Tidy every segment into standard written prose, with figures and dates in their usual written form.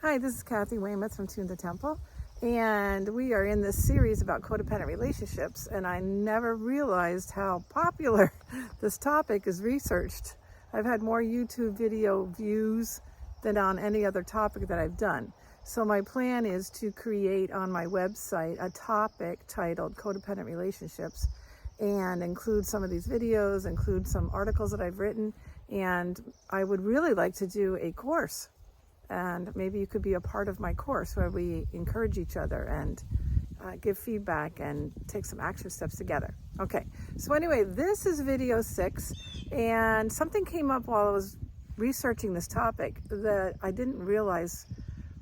Hi, this is Kathy Weymouth from Tune the Temple, and we are in this series about codependent relationships, and I never realized how popular this topic is researched. I've had more YouTube video views than on any other topic that I've done. So my plan is to create on my website a topic titled Codependent Relationships and include some of these videos, include some articles that I've written, and I would really like to do a course. And maybe you could be a part of my course where we encourage each other and give feedback and take some action steps together. Okay, so anyway, this is video 6, and something came up while I was researching this topic that I didn't realize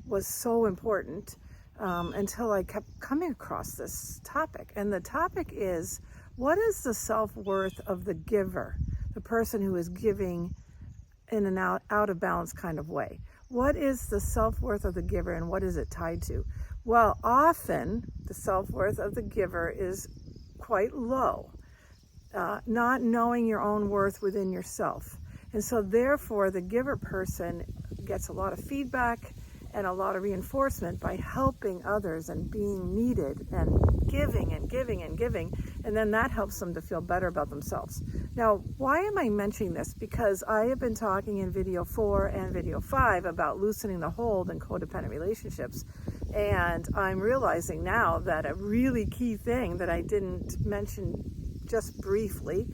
was so important until I kept coming across this topic. And the topic is, what is the self-worth of the giver, the person who is giving in an out of balance kind of way? What is the self-worth of the giver, and what is it tied to? Well, often the self-worth of the giver is quite low, not knowing your own worth within yourself. And so therefore the giver person gets a lot of feedback and a lot of reinforcement by helping others and being needed and giving and giving and giving, and then that helps them to feel better about themselves. Now, why am I mentioning this? Because I have been talking in video 4 and video 5 about loosening the hold in codependent relationships, and I'm realizing now that a really key thing that I didn't mention just briefly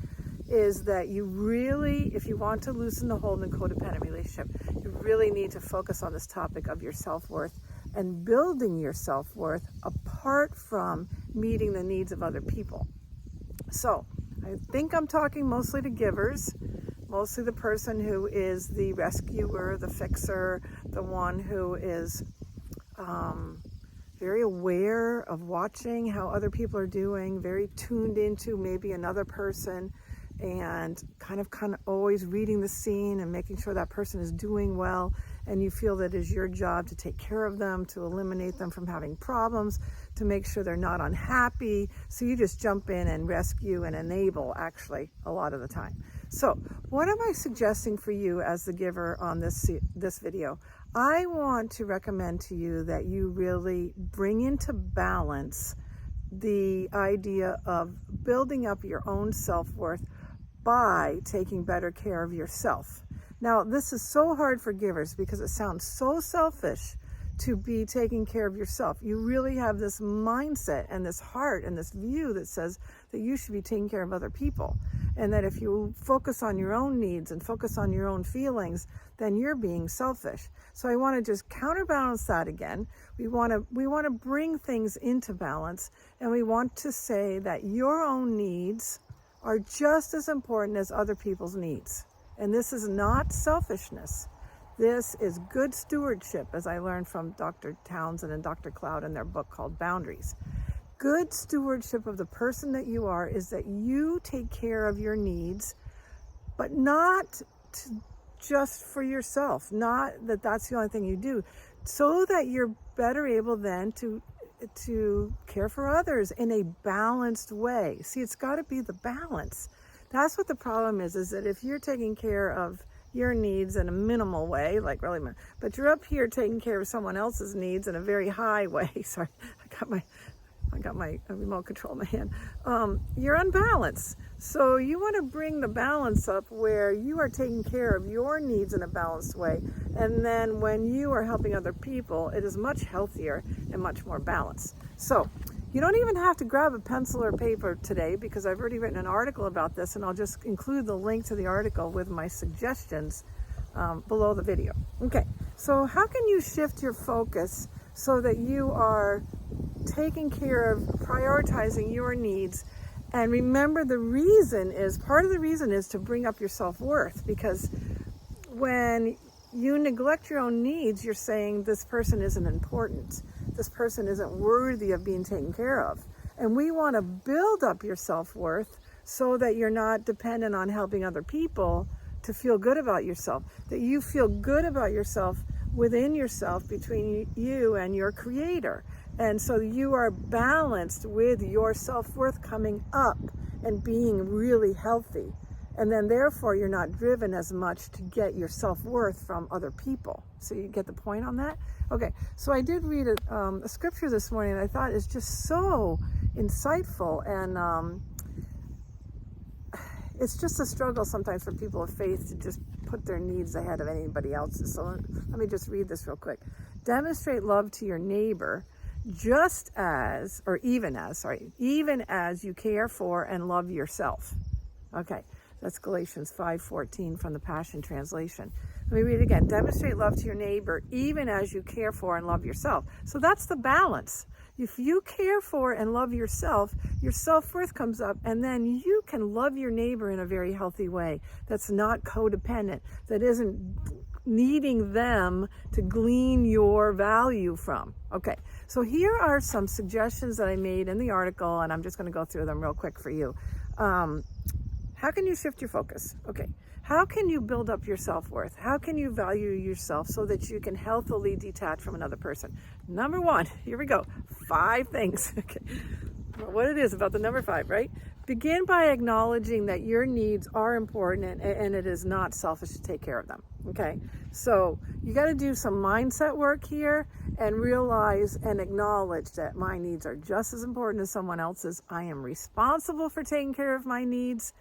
is that you really, if you want to loosen the hold in a codependent relationship, you really need to focus on this topic of your self-worth and building your self-worth apart from meeting the needs of other people. So I think I'm talking mostly to givers, mostly the person who is the rescuer, the fixer, the one who is very aware of watching how other people are doing, very tuned into maybe another person, and kind of always reading the scene and making sure that person is doing well, and you feel that it is your job to take care of them, to eliminate them from having problems, to make sure they're not unhappy. So you just jump in and rescue and enable, actually, a lot of the time. So what am I suggesting for you as the giver on this video? I want to recommend to you that you really bring into balance the idea of building up your own self-worth by taking better care of yourself. Now, this is so hard for givers because it sounds so selfish to be taking care of yourself. You really have this mindset and this heart and this view that says that you should be taking care of other people, and that if you focus on your own needs and focus on your own feelings, then you're being selfish. So I want to just counterbalance that again. We want to bring things into balance, and we want to say that your own needs are just as important as other people's needs. And this is not selfishness. This is good stewardship, as I learned from Dr. Townsend and Dr. Cloud in their book called Boundaries. Good stewardship of the person that you are is that you take care of your needs, but not just for yourself, not that that's the only thing you do, so that you're better able then to care for others in a balanced way. See, it's got to be the balance. That's what the problem is that if you're taking care of your needs in a minimal way, like really, but you're up here taking care of someone else's needs in a very high way. Sorry, I got my remote control in my hand. You're unbalanced. So you want to bring the balance up where you are taking care of your needs in a balanced way. And then when you are helping other people, it is much healthier and much more balanced. So you don't even have to grab a pencil or paper today, because I've already written an article about this, and I'll just include the link to the article with my suggestions below the video. Okay, so how can you shift your focus so that you are taking care of prioritizing your needs? And remember, part of the reason is to bring up your self-worth, because when you neglect your own needs, you're saying this person isn't important. This person isn't worthy of being taken care of. And we want to build up your self-worth so that you're not dependent on helping other people to feel good about yourself, that you feel good about yourself within yourself, between you and your creator. And so you are balanced with your self-worth coming up and being really healthy And then therefore you're not driven as much to get your self-worth from other people. So you get the point on that? Okay, so I did read a scripture this morning, and I thought it's just so insightful, and it's just a struggle sometimes for people of faith to just put their needs ahead of anybody else's. So let me just read this real quick. Demonstrate love to your neighbor even as you care for and love yourself. Okay, that's Galatians 5:14 from the Passion Translation. Let me read it again. Demonstrate love to your neighbor even as you care for and love yourself. So that's the balance. If you care for and love yourself, your self-worth comes up, and then you can love your neighbor in a very healthy way that's not codependent, that isn't needing them to glean your value from. Okay, so here are some suggestions that I made in the article, and I'm just going to go through them real quick for you. How can you shift your focus? Okay, how can you build up your self-worth? How can you value yourself so that you can healthily detach from another person? Number one, here we go, 5 things. Okay, what it is about the number 5, right? Begin by acknowledging that your needs are important, and it is not selfish to take care of them. Okay, so you got to do some mindset work here and realize and acknowledge that my needs are just as important as someone else's. I am responsible for taking care of my needs,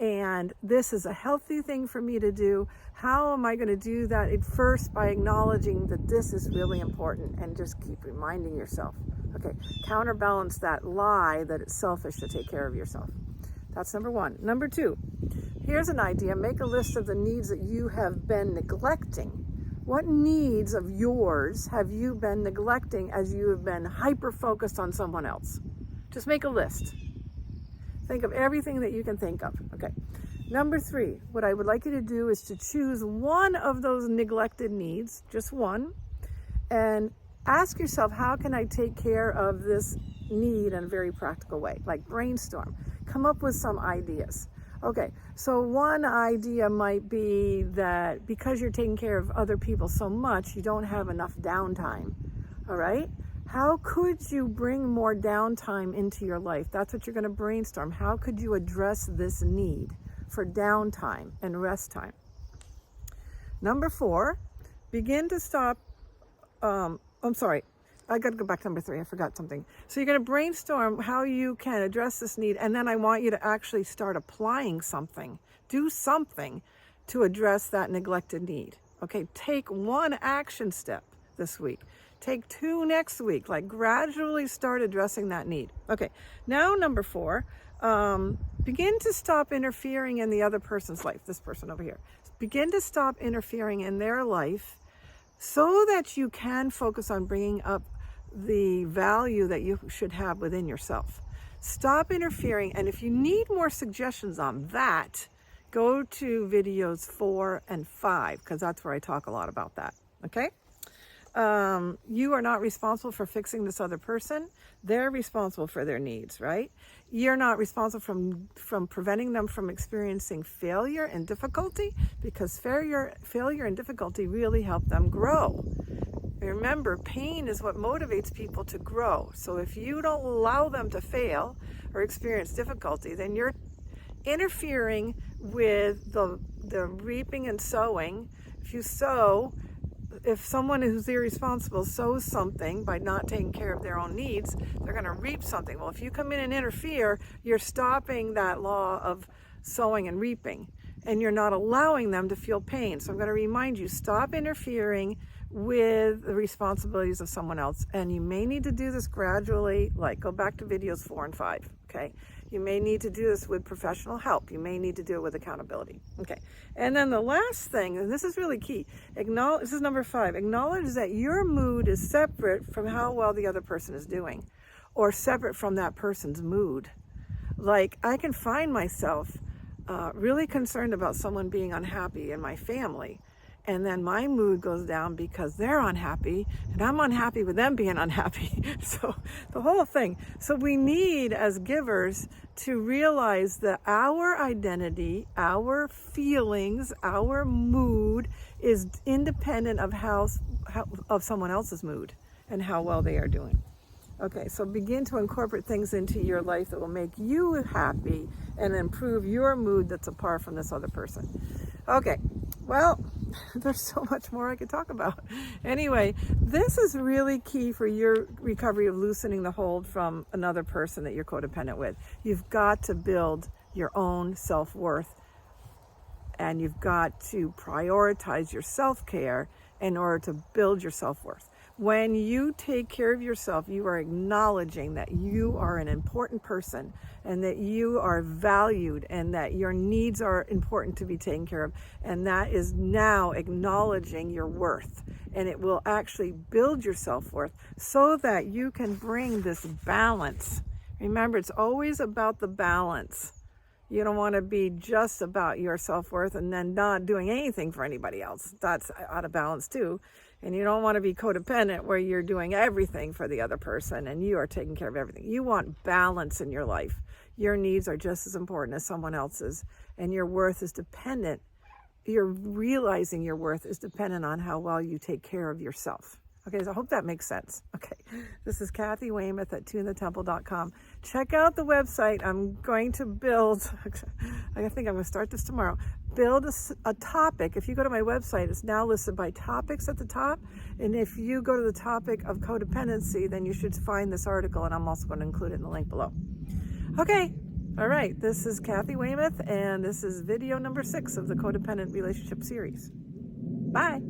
and this is a healthy thing for me to do. How am I going to do that? First, by acknowledging that this is really important, and just keep reminding yourself. Okay, counterbalance that lie that it's selfish to take care of yourself. That's number 1. Number 2, here's an idea. Make a list of the needs that you have been neglecting. What needs of yours have you been neglecting as you have been hyper-focused on someone else? Just make a list. Think of everything that you can think of. Okay. Number 3, what I would like you to do is to choose one of those neglected needs, just one, and ask yourself, how can I take care of this need in a very practical way? Like brainstorm. Come up with some ideas. Okay, so one idea might be that because you're taking care of other people so much, you don't have enough downtime. All right? How could you bring more downtime into your life? That's what you're going to brainstorm. How could you address this need for downtime and rest time? Number 4, begin to stop. I'm sorry, I got to go back to number 3. I forgot something. So you're going to brainstorm how you can address this need, and then I want you to actually start applying something. Do something to address that neglected need. Okay, take 1 action step this week. Take 2 next week. Like gradually start addressing that need. Okay, now number 4, begin to stop interfering in the other person's life. This person over here. Begin to stop interfering in their life so that you can focus on bringing up the value that you should have within yourself. Stop interfering, and if you need more suggestions on that, go to videos 4 and 5, because that's where I talk a lot about that. Okay? You are not responsible for fixing this other person. They're responsible for their needs, right? You're not responsible from preventing them from experiencing failure and difficulty, because failure and difficulty really help them grow. Remember, pain is what motivates people to grow. So if you don't allow them to fail or experience difficulty, then you're interfering with the reaping and sowing. If someone who's irresponsible sows something by not taking care of their own needs, they're going to reap something. Well, if you come in and interfere, you're stopping that law of sowing and reaping, and you're not allowing them to feel pain. So I'm going to remind you, stop interfering with the responsibilities of someone else. And you may need to do this gradually, like go back to videos 4 and 5, okay? You may need to do this with professional help. You may need to do it with accountability. Okay. And then the last thing, and this is really key, this is number 5, acknowledge that your mood is separate from how well the other person is doing, or separate from that person's mood. Like, I can find myself really concerned about someone being unhappy in my family, and then my mood goes down because they're unhappy, and I'm unhappy with them being unhappy. So the whole thing. So we need, as givers, to realize that our identity, our feelings, our mood is independent of of someone else's mood and how well they are doing. Okay, so begin to incorporate things into your life that will make you happy and improve your mood that's apart from this other person. Okay, well, there's so much more I could talk about. Anyway, this is really key for your recovery of loosening the hold from another person that you're codependent with. You've got to build your own self-worth, and you've got to prioritize your self-care in order to build your self-worth. When you take care of yourself, you are acknowledging that you are an important person and that you are valued and that your needs are important to be taken care of. And that is now acknowledging your worth. And it will actually build your self-worth so that you can bring this balance. Remember, it's always about the balance. You don't want to be just about your self-worth and then not doing anything for anybody else. That's out of balance too. And you don't want to be codependent where you're doing everything for the other person and you are taking care of everything. You want balance in your life. Your needs are just as important as someone else's, and your worth is dependent. You're realizing your worth is dependent on how well you take care of yourself. Okay, so I hope that makes sense. Okay, this is Kathy Weymouth at tunethetemple.com. Check out the website. I'm going to build, I think I'm going to start this tomorrow, build a topic. If you go to my website, it's now listed by topics at the top. And if you go to the topic of codependency, then you should find this article, and I'm also going to include it in the link below. Okay, all right, this is Kathy Weymouth, and this is video number 6 of the Codependent Relationship series. Bye.